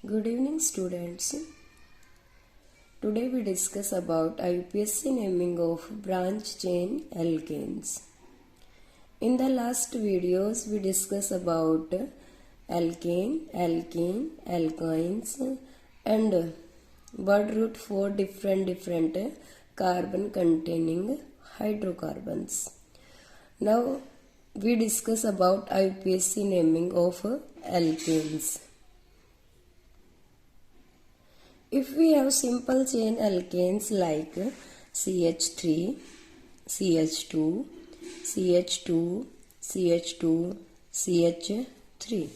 Good evening, students. Today we discuss about UPSC naming of branch chain alkanes. In the last videos we discuss about alkane, alkene, alkynes and word root for different carbon containing hydrocarbons. Now we discuss about UPSC naming of alkanes. If we have simple chain alkanes like CH3, CH2, CH2, CH2, CH3,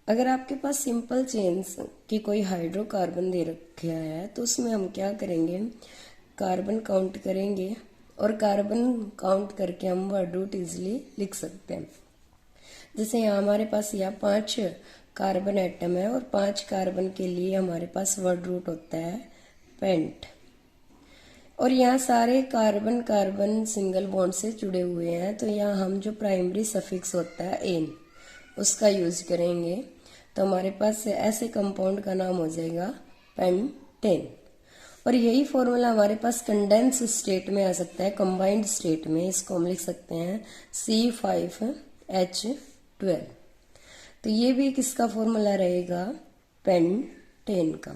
अगर आपके पास simple chains की कोई hydrocarbon दे रखा है तो उसमें हम क्या करेंगे, कार्बन काउंट करेंगे और कार्बन काउंट करके हम वर्ड रूट इजिली लिख सकते हैं। जैसे यहाँ हमारे पास यहाँ 5 कार्बन एटम है और 5 कार्बन के लिए हमारे पास वर्ड रूट होता है पेंट। और यहाँ सारे कार्बन कार्बन सिंगल बॉन्ड से जुड़े हुए हैं, तो यहाँ हम जो प्राइमरी सफिक्स होता है एन उसका यूज करेंगे, तो हमारे पास ऐसे कंपाउंड का नाम हो जाएगा पेंटेन। और यही फॉर्मूला हमारे पास कंडेंस स्टेट में आ सकता है, कंबाइंड स्टेट में इसको हम लिख सकते हैं C5H12। तो ये भी किसका फॉर्मूला रहेगा, पेंटेन का।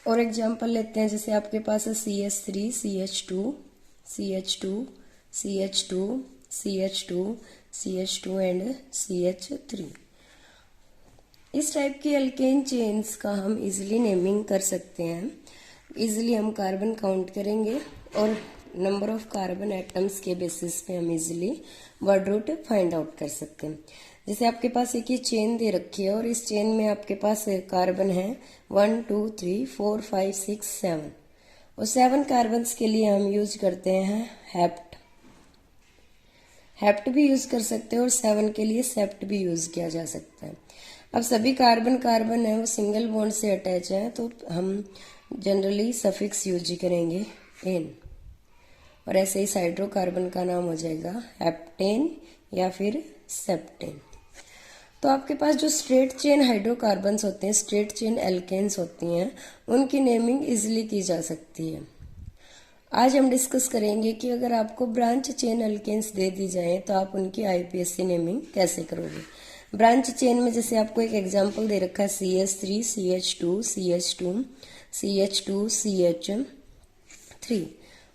और एग्जांपल लेते हैं, जैसे आपके पास है CH3, CH2, CH2, CH2, CH2, CH2 and CH3। इस टाइप की अल्केन चेन्स का हम इजीली नेमिंग कर सकते हैं। इजीली हम कार्बन काउंट करेंगे और नंबर ऑफ कार्बन एटम्स के बेसिस पे हम easily word root find out कर सकते हैं। जैसे आपके पास एक ये चेन दे रखी है और इस चेन में आपके पास कार्बन है 1 2 3 4 5 6 7 और 7 कार्बन्स के लिए हम यूज करते हैं हेप्ट भी यूज कर सकते हैं और 7 के लिए सेप्ट भी यूज किया जा सकता है। अब सभी कार्बन कार्बन है वो सिंगल बॉन्ड से अटैच है, तो हम जनरली सफिक्स यूज करेंगे एन, और ऐसे ही हाइड्रोकार्बन का नाम हो जाएगा हेप्टेन या फिर सेप्टेन। तो आपके पास जो स्ट्रेट चेन हाइड्रोकार्बन्स होते हैं, स्ट्रेट चेन एल्केन्स होती हैं, उनकी नेमिंग इजीली की जा सकती है। आज हम डिस्कस करेंगे कि अगर आपको ब्रांच चेन एल्केन्स दे दी जाए तो आप उनकी आईपीएससी नेमिंग कैसे करोगे। ब्रांच चेन में जैसे आपको एक एग्जांपल दे रखा है CH3, CH2, CH2, CH2, CH3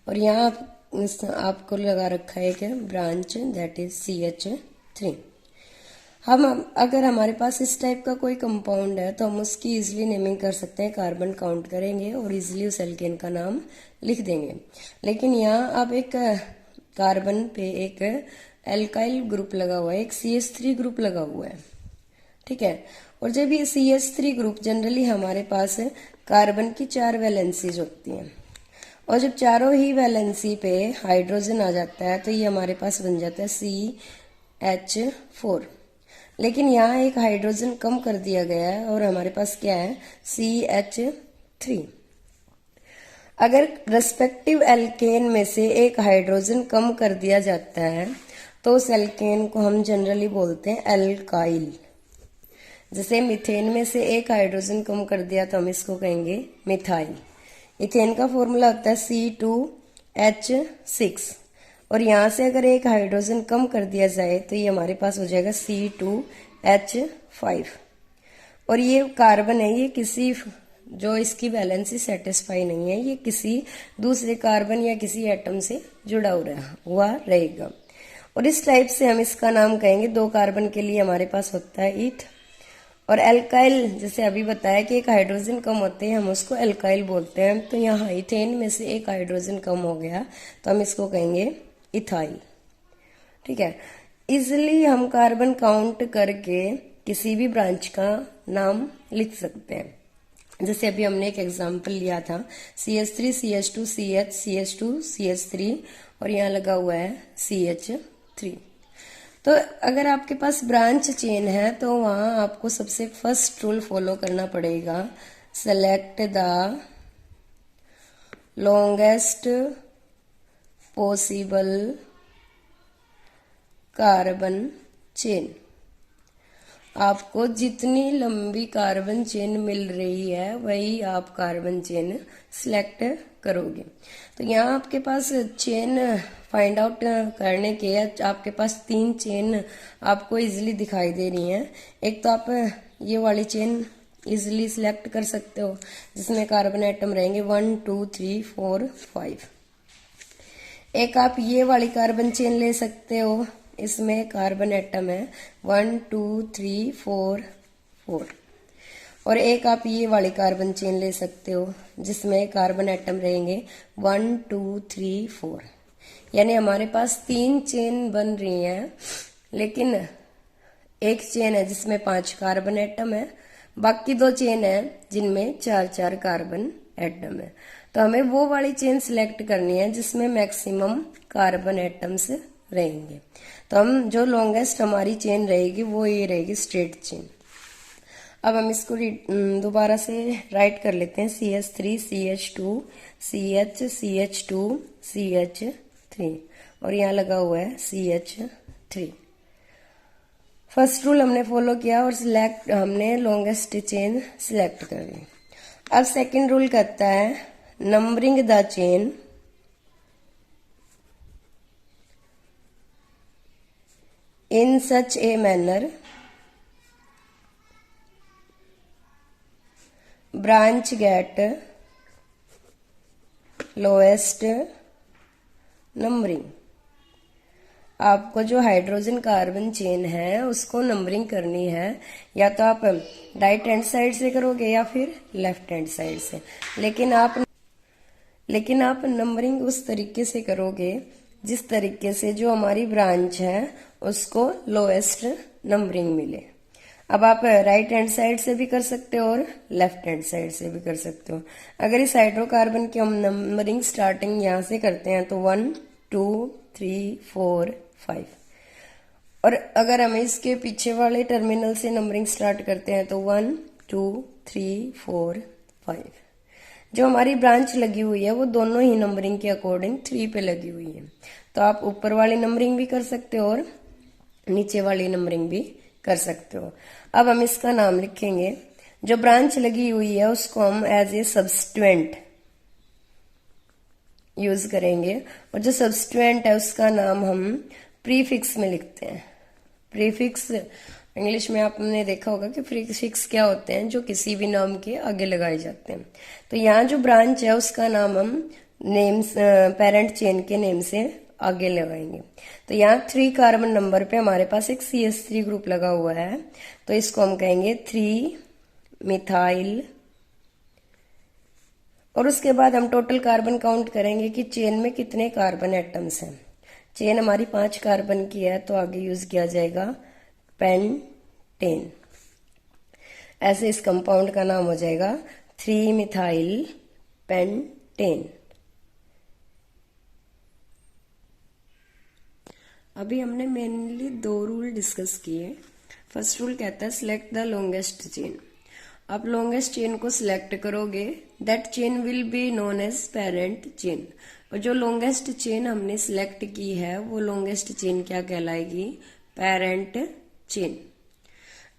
और यहाँ आपको लगा रखा है एक ब्रांच दैट इज CH3। हम अगर हमारे पास इस टाइप का कोई कंपाउंड है तो हम उसकी इजीली नेमिंग कर सकते हैं, कार्बन काउंट करेंगे और इजीली उस एल्केन का नाम लिख देंगे। लेकिन यहाँ अब एक कार्बन पे एक एल्काइल ग्रुप लगा हुआ है, एक CH3 ग्रुप लगा हुआ है, ठीक है। और जब ये CH3 ग्रुप जनरली हमारे पास कार्बन की 4 वैलेंसीज होती हैं और जब चारों ही वैलेंसी पे हाइड्रोजन आ जाता है तो ये हमारे पास बन जाता है CH4। लेकिन यहाँ एक हाइड्रोजन कम कर दिया गया है और हमारे पास क्या है CH3। अगर रेस्पेक्टिव एल्केन में से एक हाइड्रोजन कम कर दिया जाता है तो उस एल्केन को हम जनरली बोलते हैं एल्काइल। जैसे मीथेन में से एक हाइड्रोजन कम कर दिया तो हम इसको कहेंगे मिथाइल। इथेन का फॉर्मूला होता है C2H6 और यहाँ से अगर एक हाइड्रोजन कम कर दिया जाए तो ये हमारे पास हो जाएगा C2H5। और ये कार्बन है, ये किसी जो इसकी वैलेंसी सेटिस्फाई नहीं है, ये किसी दूसरे कार्बन या किसी एटम से जुड़ा हुआ रहेगा और इस टाइप से हम इसका नाम कहेंगे। 2 कार्बन के लिए हमारे पास होता है ईथ। और एल्काइल जैसे अभी बताया कि एक हाइड्रोजन कम होते हैं, हम उसको एल्काइल बोलते हैं। तो यहाँ इथेन में से एक हाइड्रोजन कम हो गया तो हम इसको कहेंगे इथाइल, ठीक है। इजिली हम कार्बन काउंट करके किसी भी ब्रांच का नाम लिख सकते हैं। जैसे अभी हमने एक एग्जांपल लिया था CH3, CH2, CH, CH2, CH3 और यहाँ लगा हुआ है CH3। तो अगर आपके पास ब्रांच चेन है तो वहां आपको सबसे फर्स्ट रूल फॉलो करना पड़ेगा, select the longest possible carbon chain. आपको जितनी लंबी कार्बन चेन मिल रही है वही आप कार्बन चेन सिलेक्ट करोगे। तो यहाँ आपके पास चेन फाइंड आउट करने के आपके पास 3 चेन आपको इजीली दिखाई दे रही हैं। एक तो आप ये वाली चेन इजीली सिलेक्ट कर सकते हो जिसमें कार्बन एटम रहेंगे 1 2 3 4 5। एक आप ये वाली कार्बन चेन ले सकते हो, इसमें कार्बन एटम है 1 2 3 4 4। और एक आप ये वाली कार्बन चेन ले सकते हो जिसमें कार्बन एटम रहेंगे 1 2 3 4। यानी हमारे पास 3 चेन बन रही हैं, लेकिन एक चेन है जिसमें 5 कार्बन एटम है, बाकी 2 चेन है जिनमें 4 कार्बन एटम है। तो हमें वो वाली चेन सिलेक्ट करनी है जिसमें मैक्सिमम कार्बन एटम्स रहेंगे। तो हम जो लॉन्गेस्ट हमारी चेन रहेगी वो ये रहेगी स्ट्रेट चेन। अब हम इसको दोबारा से राइट कर लेते हैं CH3 CH2 CH CH2 CH3 और यहाँ लगा हुआ है CH3। फर्स्ट रूल हमने फॉलो किया और हमने लॉन्गेस्ट चेन सिलेक्ट कर ली। अब सेकंड रूल कहता है numbering the chain in such a manner branch get lowest numbering। आपको जो हाइड्रोजन कार्बन चेन है उसको नंबरिंग करनी है, या तो आप राइट हैंड साइड से करोगे या फिर लेफ्ट हैंड साइड से, लेकिन आप नंबरिंग उस तरीके से करोगे जिस तरीके से जो हमारी ब्रांच है उसको लोएस्ट नंबरिंग मिले। अब आप राइट हैंड साइड से भी कर सकते हो और लेफ्ट हैंड साइड से भी कर सकते हो। अगर इस हाइड्रोकार्बन की हम नंबरिंग स्टार्टिंग यहाँ से करते हैं तो 1 2 3 4 5, और अगर हम इसके पीछे वाले टर्मिनल से नंबरिंग स्टार्ट करते हैं तो 1 2 3 4 5। जो हमारी ब्रांच लगी हुई है वो दोनों ही नंबरिंग के अकॉर्डिंग 3 पे लगी हुई है। तो आप ऊपर वाली नंबरिंग भी कर सकते हो और नीचे वाली नंबरिंग भी कर सकते हो। अब हम इसका नाम लिखेंगे, जो ब्रांच लगी हुई है उसको हम एज ए सब्स्टिट्यूएंट यूज करेंगे, और जो सब्स्टिट्यूएंट है उसका नाम हम प्रीफिक्स में लिखते हैं। प्रीफिक्स इंग्लिश में आपने देखा होगा कि प्रीफिक्स क्या होते हैं, जो किसी भी नाम के आगे लगाए जाते हैं। तो यहाँ जो ब्रांच है उसका नाम हम नेम्स पेरेंट चेन के नेम से आगे लगाएंगे। तो यहाँ 3 कार्बन नंबर पे हमारे पास एक CH3 ग्रुप लगा हुआ है, तो इसको हम कहेंगे 3 मिथाइल। और उसके बाद हम टोटल कार्बन काउंट करेंगे कि चेन में कितने कार्बन एटम्स हैं। चेन हमारी 5 कार्बन की है तो आगे यूज किया जाएगा पेंटेन। ऐसे इस कंपाउंड का नाम हो जाएगा 3 मिथाइल पेंटेन। अभी हमने मेनली 2 रूल डिस्कस किए। फर्स्ट रूल कहता है सिलेक्ट द लॉन्गेस्ट चेन। आप लॉन्गेस्ट चेन को सिलेक्ट करोगे, that chain will be known as parent chain. और जो लॉन्गेस्ट चेन हमने सिलेक्ट की है वो लॉन्गेस्ट चेन क्या कहलाएगी? Parent chain.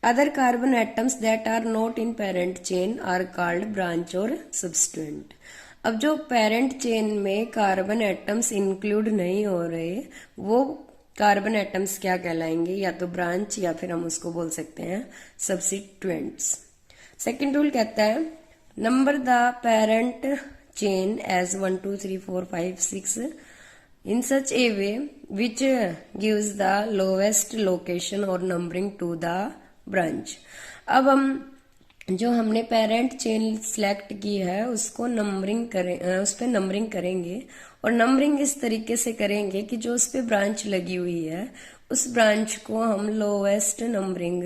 Other carbon atoms that are not in parent chain are called branch और सब्स्टिट्यूएंट। अब जो पेरेंट चेन में कार्बन एटम्स इंक्लूड नहीं हो रहे वो कार्बन एटम्स क्या कहलाएंगे? या तो ब्रांच या फिर हम उसको बोल सकते हैं सब्स्टिट्यूएंट्स। सेकेंड रूल कहता है number the parent chain as 1 2 3 4 5 6 in such a way which gives the lowest location or numbering to the branch। अब हम जो हमने पेरेंट चेन सिलेक्ट की है उसको नंबरिंग करें, उस पर नंबरिंग करेंगे, और नंबरिंग इस तरीके से करेंगे कि जो उस पर ब्रांच लगी हुई है उस ब्रांच को हम लोएस्ट नंबरिंग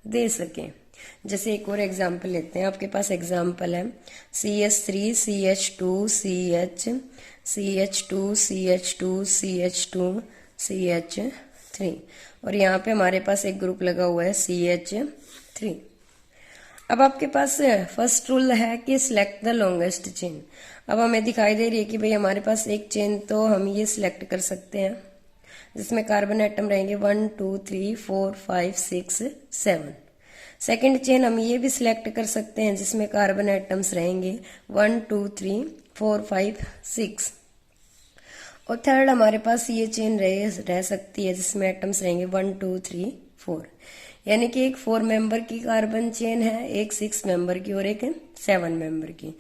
दे सकें। जैसे एक और एग्जाम्पल लेते हैं। आपके पास एग्जाम्पल है CH3 CH2 CH CH2 CH2 CH2 CH3, और यहाँ पे हमारे पास एक ग्रुप लगा हुआ है CH3। अब आपके पास फर्स्ट रूल है कि सिलेक्ट द लॉन्गेस्ट चेन। अब हमें दिखाई दे रही है कि भाई हमारे पास एक चेन तो हम ये सिलेक्ट कर सकते हैं जिसमें कार्बन एटम रहेंगे 1 2 3 4 5 6 7। सेकंड चेन हम ये भी सिलेक्ट कर सकते हैं जिसमें कार्बन एटम्स रहेंगे 1 2 3 4 5 6। और थर्ड हमारे पास ये चेन रह सकती है जिसमें एटम्स रहेंगे 1 2 3 4। यानी कि एक 4 मेंबर की कार्बन चेन है, एक 6 मेंबर की और एक 7 मेंबर की।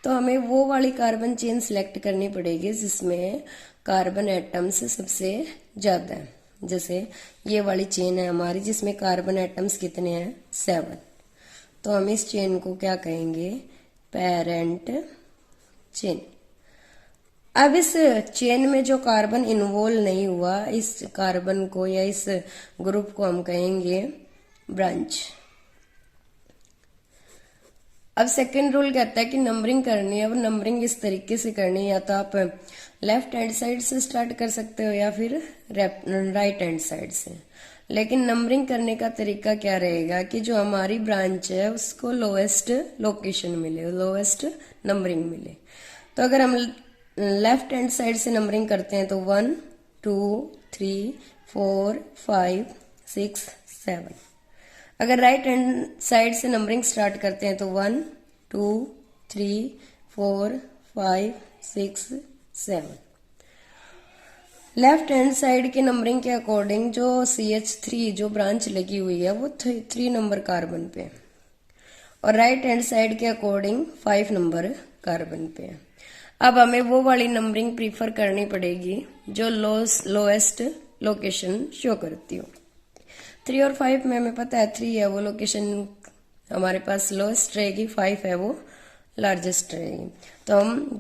तो हमें वो वाली कार्बन चेन सिलेक्ट करनी पड़ेगी जिसमें कार्बन एटम्स सबसे ज्यादा है। जैसे ये वाली चेन है हमारी जिसमें कार्बन एटम्स कितने हैं 7। तो हम इस चेन को क्या कहेंगे, पेरेंट चेन। अब इस चेन में जो कार्बन इन्वॉल्व नहीं हुआ, इस कार्बन को या इस ग्रुप को हम कहेंगे ब्रांच। अब सेकेंड रूल कहता है कि नंबरिंग करनी है। अब नंबरिंग इस तरीके से करनी है, या तो आप लेफ्ट हैंड साइड से स्टार्ट कर सकते हो या फिर राइट हैंड साइड से। लेकिन नंबरिंग करने का तरीका क्या रहेगा कि जो हमारी ब्रांच है उसको लोएस्ट लोकेशन मिले, लोएस्ट नंबरिंग मिले। तो अगर हम लेफ्ट हैंड साइड से नंबरिंग करते हैं तो 1 2 3 4 5 6 7। अगर राइट हैंड साइड से नंबरिंग स्टार्ट करते हैं तो 1 2 3 4 5 6 7। लेफ्ट हैंड साइड के नंबरिंग के अकॉर्डिंग जो CH3 जो ब्रांच लगी हुई है वो 3 नंबर कार्बन पे, और राइट हैंड साइड के अकॉर्डिंग 5 नंबर कार्बन पे है। अब हमें वो वाली नंबरिंग प्रीफर करनी पड़ेगी जो लोएस्ट लोकेशन शो करती हो। 3 और 5 में हमें पता है 3 है वो लोकेशन हमारे पास लोएस्ट रहेगी, 5 है वो लार्जेस्ट रहेगी। तो हम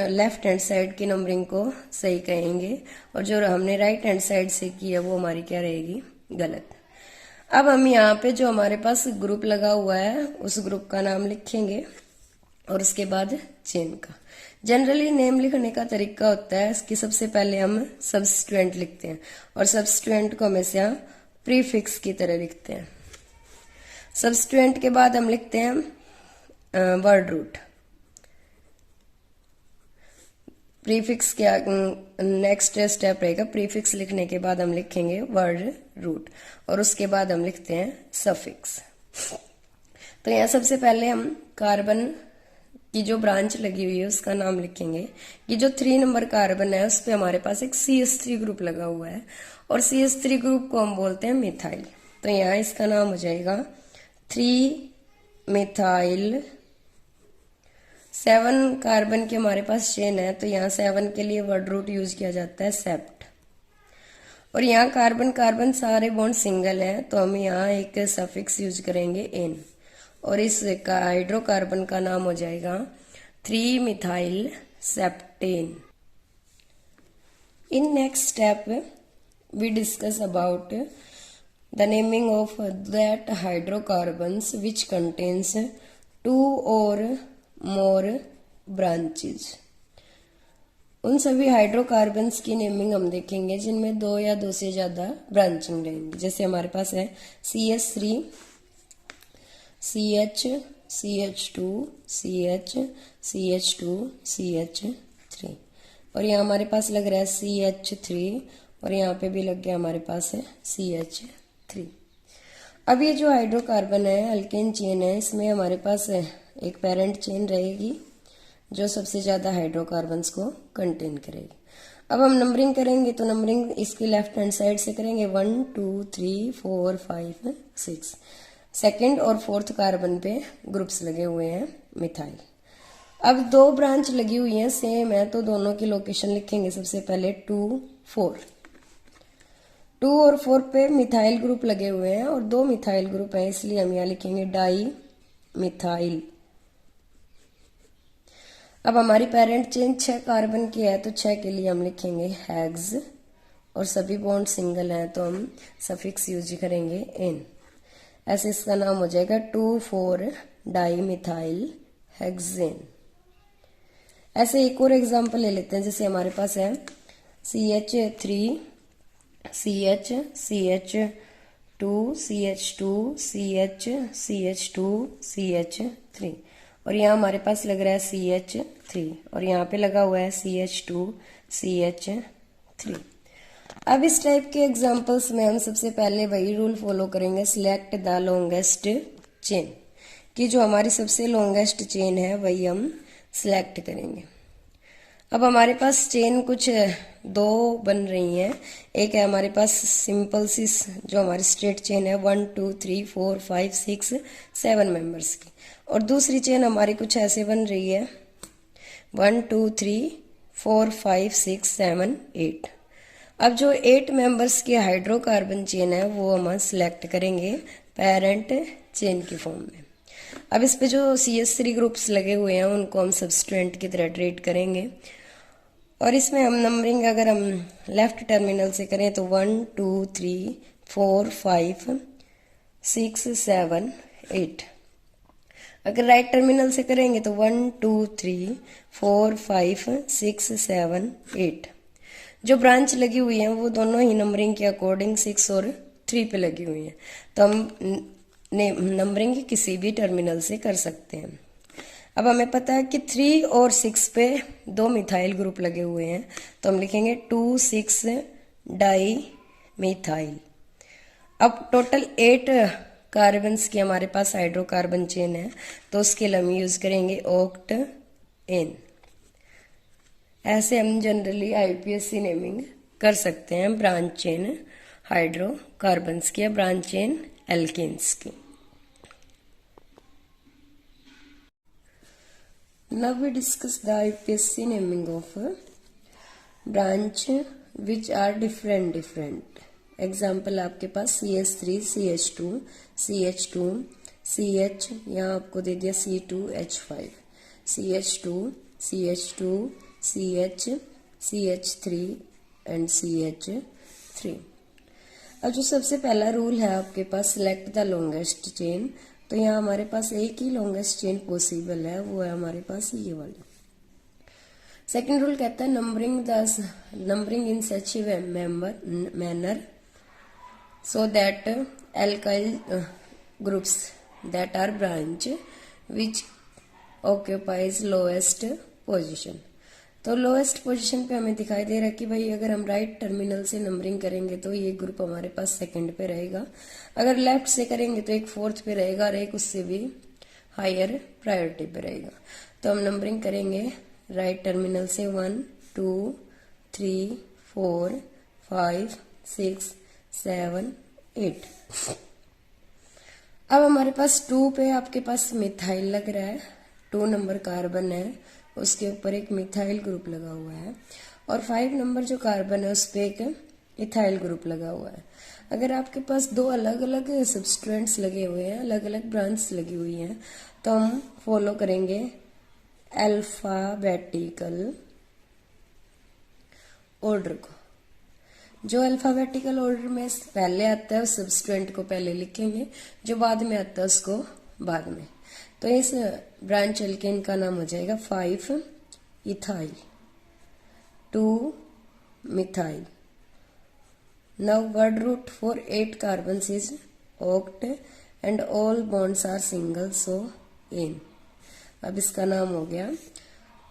लेफ्ट हैंड साइड की नंबरिंग को सही कहेंगे और जो हमने राइट हैंड साइड से की है वो हमारी क्या रहेगी, गलत। अब हम यहाँ पे जो हमारे पास ग्रुप लगा हुआ है उस ग्रुप का नाम लिखेंगे और उसके बाद चेन का। जनरली नेम लिखने का तरीका होता है कि सबसे पहले हम सब्स्टिट्यूएंट लिखते हैं और सब्स्टिट्यूएंट को हमेशा प्रीफिक्स की तरह लिखते हैं। सब्स्टिट्यूएंट के बाद हम लिखते हैं वर्ड रूट। प्रीफिक्स क्या नेक्स्ट स्टेप रहेगा, प्रीफिक्स लिखने के बाद हम लिखेंगे वर्ड रूट और उसके बाद हम लिखते हैं सफिक्स। तो यहाँ सबसे पहले हम कार्बन की जो ब्रांच लगी हुई है उसका नाम लिखेंगे कि जो 3 नंबर कार्बन है उस पे हमारे पास एक CH3 ग्रुप लगा हुआ है और CH3 ग्रुप को हम बोलते हैं मिथाइल। तो यहाँ इसका नाम हो जाएगा 3 मिथाइल। 7 कार्बन की हमारे पास चेन है तो यहाँ 7 के लिए वर्ड रूट यूज किया जाता है सेप्ट। और यहाँ कार्बन कार्बन सारे बॉन्ड सिंगल हैं तो हम यहाँ एक सफिक्स यूज करेंगे एन और इस हाइड्रोकार्बन का नाम हो जाएगा 3 मिथाइल सेप्टेन। In next step we discuss about the naming of that hydrocarbons which contains 2 or more branches। उन सभी हाइड्रोकार्बन्स की नेमिंग हम देखेंगे जिनमें 2 या 2 से ज्यादा ब्रांचिंग रहेंगी। जैसे हमारे पास है CH3 CH CH2 CH CH2 CH3 और यहाँ हमारे पास लग रहा है CH3 और यहाँ पे भी लग गया हमारे पास है CH3। अब ये जो हाइड्रोकार्बन है अल्केन चेन है इसमें हमारे पास एक पेरेंट चेन रहेगी जो सबसे ज्यादा हाइड्रोकार्बन्स को कंटेन करेगी। अब हम नंबरिंग करेंगे तो नंबरिंग इसकी लेफ्ट हैंड साइड से करेंगे 1 2 3 4 5 6। सेकेंड और फोर्थ कार्बन पे ग्रुप्स लगे हुए हैं मिथाइल। अब 2 ब्रांच लगी हुई हैं सेम है तो दोनों की लोकेशन लिखेंगे। सबसे पहले 2 4 2 और 4 पे मिथाइल ग्रुप लगे हुए हैं और 2 मिथाइल ग्रुप है इसलिए हम यहाँ लिखेंगे डाई मिथाइल। अब हमारी पेरेंट चेन 6 कार्बन की है तो 6 के लिए हम लिखेंगे हेक्स और सभी बॉन्ड सिंगल हैं तो हम सफिक्स यूज करेंगे एन। ऐसे इसका नाम हो जाएगा 2,4 डाई मिथाइल हेक्सेन। ऐसे एक और एग्जांपल ले लेते हैं। जैसे हमारे पास है CH3 CH CH2 CH2 CH CH2 CH3 और यहाँ हमारे पास लग रहा है CH3 और यहाँ पे लगा हुआ है CH2 CH3। अब इस टाइप के एग्जांपल्स में हम सबसे पहले वही रूल फॉलो करेंगे, सिलेक्ट द लॉन्गेस्ट चेन की जो हमारी सबसे लॉन्गेस्ट चेन है वही हम सिलेक्ट करेंगे। अब हमारे पास चेन कुछ दो बन रही हैं। एक है हमारे पास सिंपल सी जो हमारी स्ट्रेट चेन है 1 2 3 4 5 6 7 मेंबर्स की, और दूसरी चेन हमारी कुछ ऐसे बन रही है 1 2 3 4 5 6 7 8। अब जो 8 मेंबर्स की हाइड्रोकार्बन चेन है वो हम सिलेक्ट करेंगे पेरेंट चेन की फॉर्म में। अब इस पे जो CH3 ग्रुप्स लगे हुए हैं उनको हम सबस्ट्रेंट की तरह ट्रीट करेंगे, और इसमें हम नंबरिंग अगर हम लेफ्ट टर्मिनल से करें तो 1 2 3 4 5 6 7 8। अगर राइट टर्मिनल से करेंगे तो 1 2 3 4 5 6 7 8। जो ब्रांच लगी हुई है वो दोनों ही नंबरिंग के अकॉर्डिंग 6 और 3 पे लगी हुई है, तो हम नंबरिंग किसी भी टर्मिनल से कर सकते हैं। अब हमें पता है कि 3 और 6 पे 2 मिथाइल ग्रुप लगे हुए हैं, तो हम लिखेंगे 2 6 डाई मिथाइल। अब टोटल 8 कार्बन्स की हमारे पास हाइड्रोकार्बन चेन है, तो उसके लिए हम यूज करेंगे ऑक्ट एन। ऐसे हम जनरली IUPAC नेमिंग कर सकते हैं ब्रांच चेन हाइड्रोकार्बन्स की या ब्रांच चेन एल्केन्स की। Now we discuss the IUPAC naming of branch which are different. Example आपके पास CH3, CH2, CH2, CH, यहाँ आपको दे दिया C2H5, CH2, CH2, CH, CH3 and CH3। अब जो सबसे पहला रूल है आपके पास सिलेक्ट द लॉन्गेस्ट चेन, तो यहाँ हमारे पास एक ही लॉन्गेस्ट चेन पॉसिबल है, वो है हमारे पास ये वाली। सेकंड रूल कहता है numbering in such a manner so that alkyl groups that are branch which occupies lowest position. तो लोएस्ट पोजीशन पे हमें दिखाई दे रहा है कि भाई अगर हम राइट टर्मिनल से नंबरिंग करेंगे तो ये ग्रुप हमारे पास सेकंड पे रहेगा, अगर लेफ्ट से करेंगे तो एक फोर्थ पे रहेगा और एक उससे भी हायर प्रायोरिटी पे रहेगा। तो हम नंबरिंग करेंगे राइट टर्मिनल से 1 2 3 4 5 6 7 8। अब हमारे पास 2 पे आपके पास मिथाइल लग रहा है, 2 नंबर कार्बन है, उसके ऊपर एक मिथाइल ग्रुप लगा हुआ है, और 5 नंबर जो कार्बन है उस पर एक इथाइल ग्रुप लगा हुआ है। अगर आपके पास 2 अलग अलग सबस्ट्रेंट्स लगे हुए हैं, अलग अलग ब्रांच लगी हुई हैं, तो हम फॉलो करेंगे अल्फाबेटिकल ऑर्डर को। जो अल्फाबेटिकल ऑर्डर में पहले आता है उस सबस्ट्रेंट को पहले लिखेंगे, जो बाद में आता है उसको बाद में। तो इस ब्रांच एल्केन का नाम हो जाएगा 5 ethyl 2 methyl. Now word root for 8 carbons is oct and all bonds are single, so ane. अब इसका नाम हो गया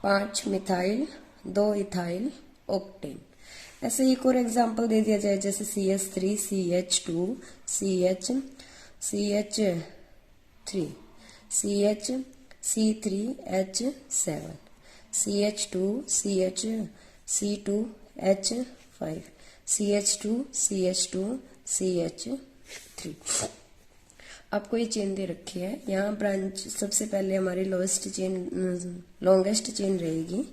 5 मिथाइल 2 इथाइल ऑक्टेन। ऐसे एक और एग्जांपल दे दिया जाए, जैसे CH3 CH2 CH CH3 CH C3H7 CH2 CH C2H5 CH2 CH2 CH3। आपको ये चेन दे रखी है, यहाँ ब्रांच सबसे पहले हमारी लॉन्गेस्ट चेन रहेगी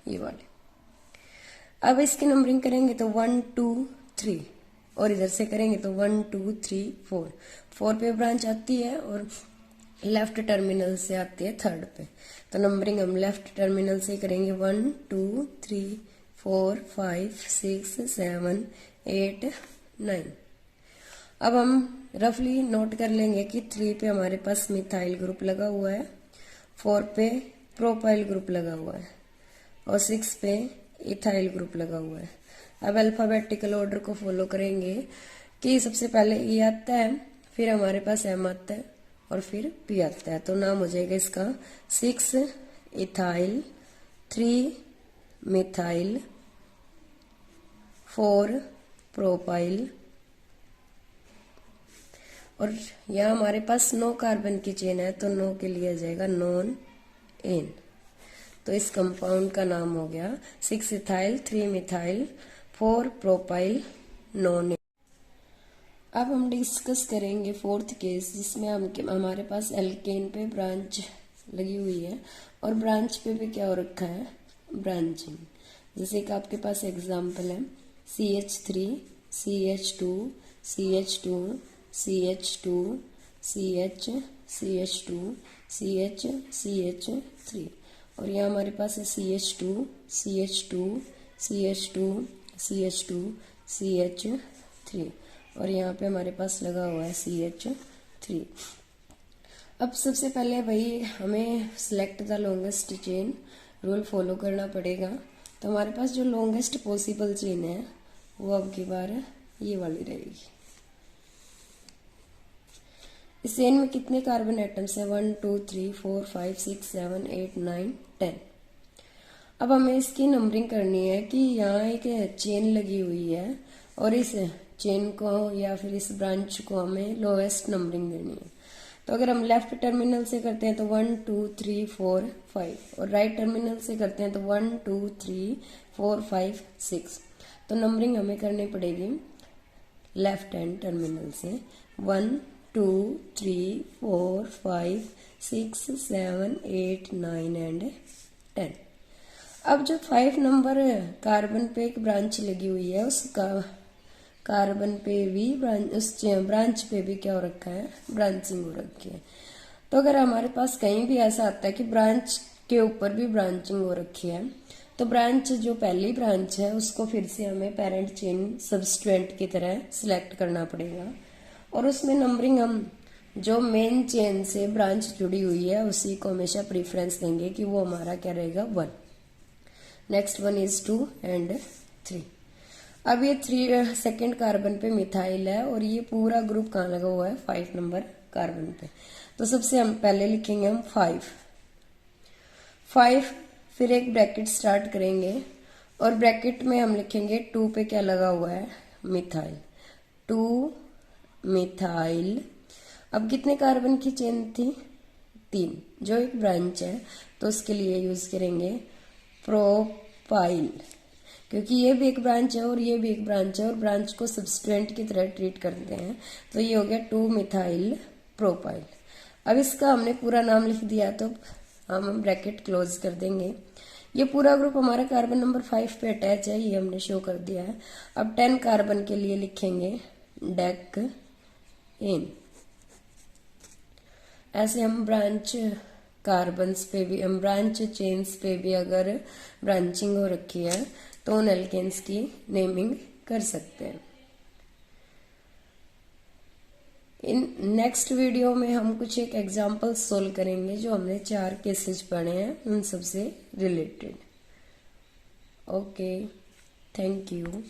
ये वाली। अब इसकी नंबरिंग करेंगे तो 1 2 3, और इधर से करेंगे तो 1 2 3 4। 4 पे ब्रांच आती है और लेफ्ट टर्मिनल से आती है 3rd पे, तो नंबरिंग हम लेफ्ट टर्मिनल से करेंगे 1 2 3 4 5 6 7 8 9। अब हम रफली नोट कर लेंगे कि 3 पे हमारे पास मिथाइल ग्रुप लगा हुआ है, 4 पे प्रोपाइल ग्रुप लगा हुआ है, और 6 पे इथाइल ग्रुप लगा हुआ है। अब अल्फाबेटिकल ऑर्डर को फॉलो करेंगे कि सबसे पहले E आता है, फिर हमारे पास M आता है और फिर P आता है। तो नाम हो जाएगा इसका 6 इथाइल 3 मिथाइल 4 प्रोपाइल और यहाँ हमारे पास 9 कार्बन की चेन है, तो 9 के लिए आ जाएगा नॉन एन। तो इस कंपाउंड का नाम हो गया 6 ethyl 3 methyl 4 propyl nonane. अब हम डिस्कस करेंगे फोर्थ केस, जिसमें हमारे पास एल्केन पे ब्रांच लगी हुई है और ब्रांच पे भी क्या हो रखा है, ब्रांचिंग। जैसे कि आपके पास एग्जांपल है CH3 CH2 CH2 CH2 CH CH2 CH CH3 और यहाँ हमारे पास है CH2 CH2 CH2 CH2 CH3 और यहाँ पे हमारे पास लगा हुआ है CH3। अब सबसे पहले भाई हमें select the longest chain rule follow करना पड़ेगा। तो हमारे पास जो लॉन्गेस्ट पॉसिबल चेन है वो अब की बार ये वाली रहेगी। इस चेन में कितने कार्बन एटम्स हैं, 1 2 3 4 5 6 7 8 9 10। अब हमें इसकी नंबरिंग करनी है कि यहाँ एक चेन लगी हुई है और इस चेन को या फिर इस ब्रांच को हमें लोएस्ट नंबरिंग देनी है। तो अगर हम लेफ्ट टर्मिनल से करते हैं तो 1 2 3 4 5 और राइट टर्मिनल से करते हैं तो 1 2 3 4 5 6। तो नंबरिंग हमें करनी पड़ेगी लेफ्ट हैंड टर्मिनल से 1 2 3 4 5 6 7 8 9 एंड 10। अब जो 5 नंबर कार्बन पे एक ब्रांच लगी हुई है उसका कार्बन पे भी उस ब्रांच पे भी क्या हो रखा है, ब्रांचिंग हो रखी है। तो अगर हमारे पास कहीं भी ऐसा आता है कि ब्रांच के ऊपर भी ब्रांचिंग हो रखी है तो ब्रांच जो पहली ब्रांच है उसको फिर से हमें पेरेंट चेन सबस्टिट्यूएंट की तरह सिलेक्ट करना पड़ेगा और उसमें नंबरिंग हम जो मेन चेन से ब्रांच जुड़ी हुई है उसी को हमेशा प्रीफरेंस देंगे कि वो हमारा क्या रहेगा 1, नेक्स्ट 1 इज 2 एंड 3। अब ये 3 सेकेंड कार्बन पे मिथाइल है और ये पूरा ग्रुप कहाँ लगा हुआ है, 5 नंबर कार्बन पे। तो सबसे हम पहले लिखेंगे हम 5 फिर एक ब्रैकेट स्टार्ट करेंगे और ब्रैकेट में हम लिखेंगे 2 पे क्या लगा हुआ है, मिथाइल, 2 मिथाइल। अब कितने कार्बन की चेन थी, 3, जो एक ब्रांच है तो उसके लिए यूज करेंगे प्रोपाइल, क्योंकि ये भी एक ब्रांच है और ये भी एक ब्रांच है और ब्रांच को सबस्टिट्यूएंट की तरह ट्रीट करते हैं। तो ये हो गया 2 मिथाइल प्रोपाइल। अब इसका हमने पूरा नाम लिख दिया तो हम ब्रैकेट क्लोज कर देंगे। ये पूरा ग्रुप हमारा कार्बन नंबर 5 पे अटैच है, ये हमने शो कर दिया है। अब 10 कार्बन के लिए लिखेंगे डेक इन। ऐसे हम ब्रांच कार्बन्स पे भी, हम ब्रांच चेन्स पे भी अगर ब्रांचिंग हो रखी है तो उन एल्केन्स की नेमिंग कर सकते हैं। इन नेक्स्ट वीडियो में हम कुछ एक एग्जांपल सोल्व करेंगे जो हमने 4 केसेस पढ़े हैं उन सबसे रिलेटेड। Okay, thank you.